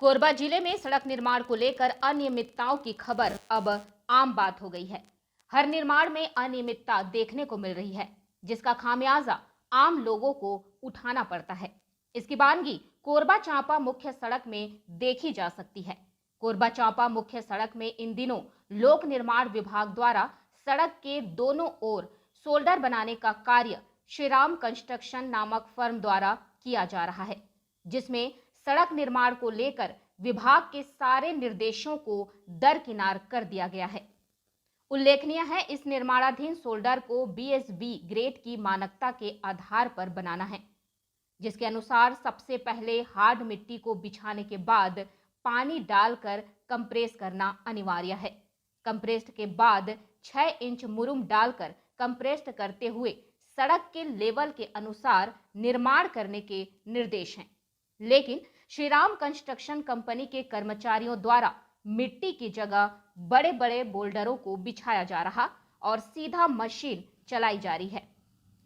कोरबा जिले में सड़क निर्माण को लेकर अनियमितताओं की खबर अब आम बात हो गई है। हर निर्माण में अनियमितता देखने को मिल रही है, जिसका खामियाजा आम लोगों को उठाना पड़ता है। इसकी बानगी कोरबा चांपा मुख्य सड़क में देखी जा सकती है। कोरबा चांपा मुख्य सड़क में इन दिनों लोक निर्माण विभाग द्वारा सड़क के दोनों ओर शोल्डर बनाने का कार्य श्रीराम कंस्ट्रक्शन नामक फर्म द्वारा किया जा रहा है, जिसमें सड़क निर्माण को लेकर विभाग के सारे निर्देशों को दरकिनार कर दिया गया है। उल्लेखनीय है, इस निर्माणाधीन शोल्डर को BSB ग्रेड की मानकता के आधार पर बनाना है, जिसके अनुसार सबसे पहले हार्ड मिट्टी को बिछाने के बाद पानी डालकर कंप्रेस करना अनिवार्य है। कंप्रेस्ड के बाद 6 इंच मुरुम डालकर कंप्रेस्ड करते हुए सड़क के लेवल के अनुसार निर्माण करने के निर्देश हैं। लेकिन श्रीराम कंस्ट्रक्शन कंपनी के कर्मचारियों द्वारा मिट्टी की जगह बड़े बड़े बोल्डरों को बिछाया जा रहा और सीधा मशीन चलाई जा रही है,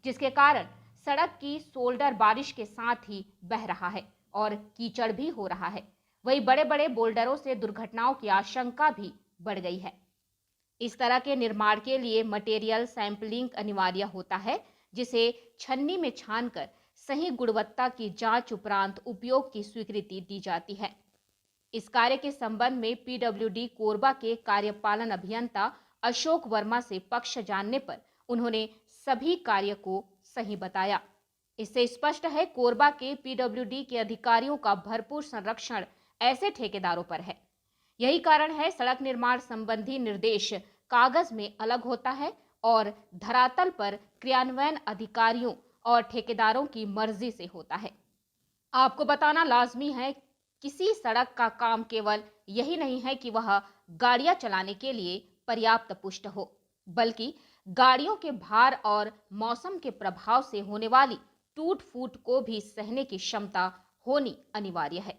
जिसके कारण सड़क की शोल्डर बारिश के साथ ही बह रहा है और कीचड़ भी हो रहा है। वहीं बड़े बड़े बोल्डरों से दुर्घटनाओं की आशंका भी बढ़ गई है। इस तरह के निर्माण के लिए मटेरियल सैंपलिंग अनिवार्य होता है, जिसे छन्नी में छानकर सही गुणवत्ता की जांच उपरांत उपयोग की स्वीकृति दी जाती है। इस कार्य के संबंध में PWD कोरबा के कार्यपालन अभियंता अशोक वर्मा से पक्ष जानने पर उन्होंने सभी कार्य को सही बताया। इससे स्पष्ट है, कोरबा के PWD के अधिकारियों का भरपूर संरक्षण ऐसे ठेकेदारों पर है। यही कारण है सड़क निर्माण संबंधी निर्देश कागज में अलग होता है और धरातल पर क्रियान्वयन अधिकारियों और ठेकेदारों की मर्जी से होता है। आपको बताना लाजमी है, किसी सड़क का काम केवल यही नहीं है कि वह गाड़ियां चलाने के लिए पर्याप्त पुष्ट हो, बल्कि गाड़ियों के भार और मौसम के प्रभाव से होने वाली टूट फूट को भी सहने की क्षमता होनी अनिवार्य है।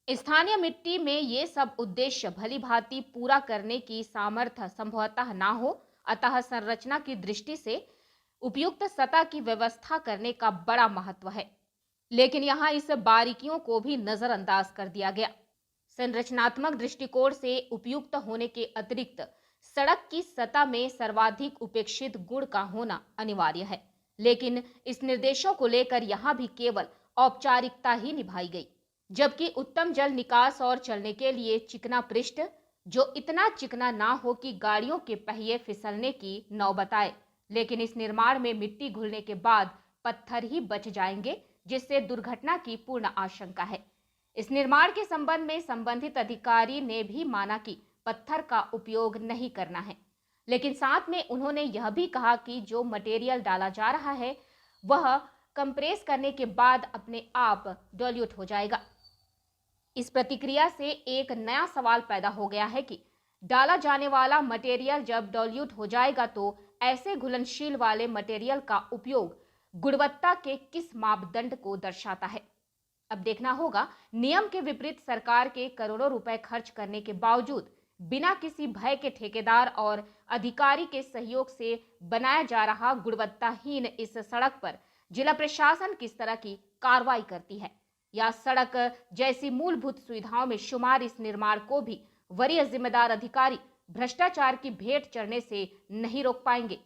स्थानीय मिट्टी में ये सब उद्देश्य भली भांति पूरा करने की सामर्थ्य संभवतः ना हो, अतः संरचना की दृष्टि से उपयुक्त सतह की व्यवस्था करने का बड़ा महत्व है। लेकिन यहाँ इस बारीकियों को भी नजरअंदाज कर दिया गया। संरचनात्मक दृष्टिकोण से उपयुक्त होने के अतिरिक्त सड़क की सतह में सर्वाधिक उपेक्षित गुण का होना अनिवार्य है। लेकिन इस निर्देशों को लेकर यहाँ भी केवल औपचारिकता ही निभाई गई, जबकि उत्तम जल निकास और चलने के लिए चिकना पृष्ठ, जो इतना चिकना ना हो कि गाड़ियों के पहिए फिसलने की नौबत आए। लेकिन इस निर्माण में मिट्टी घुलने के बाद पत्थर ही बच जाएंगे, जिससे दुर्घटना की पूर्ण आशंका है। इस निर्माण के संबंध में संबंधित अधिकारी ने भी माना कि पत्थर का उपयोग नहीं करना है, लेकिन साथ में उन्होंने यह भी कहा कि जो मटेरियल डाला जा रहा है वह कंप्रेस करने के बाद अपने आप डाइल्यूट हो जाएगा। इस प्रतिक्रिया से एक नया सवाल पैदा हो गया है कि डाला जाने वाला मटेरियल जब डाइल्यूट हो जाएगा तो ऐसे घुलनशील वाले मटेरियल का उपयोग गुणवत्ता के किस मापदंड को दर्शाता है। अब देखना होगा, नियम के विपरीत सरकार के करोड़ों रुपए खर्च करने के बावजूद बिना किसी भय के ठेकेदार और अधिकारी के सहयोग से बनाया जा रहा गुणवत्ताहीन इस सड़क पर जिला प्रशासन किस तरह की कार्रवाई करती है, या सड़क जैसी मूलभूत सुविधाओं में शुमार इस निर्माण को भी वरीय जिम्मेदार अधिकारी भ्रष्टाचार की भेंट चढ़ने से नहीं रोक पाएंगे।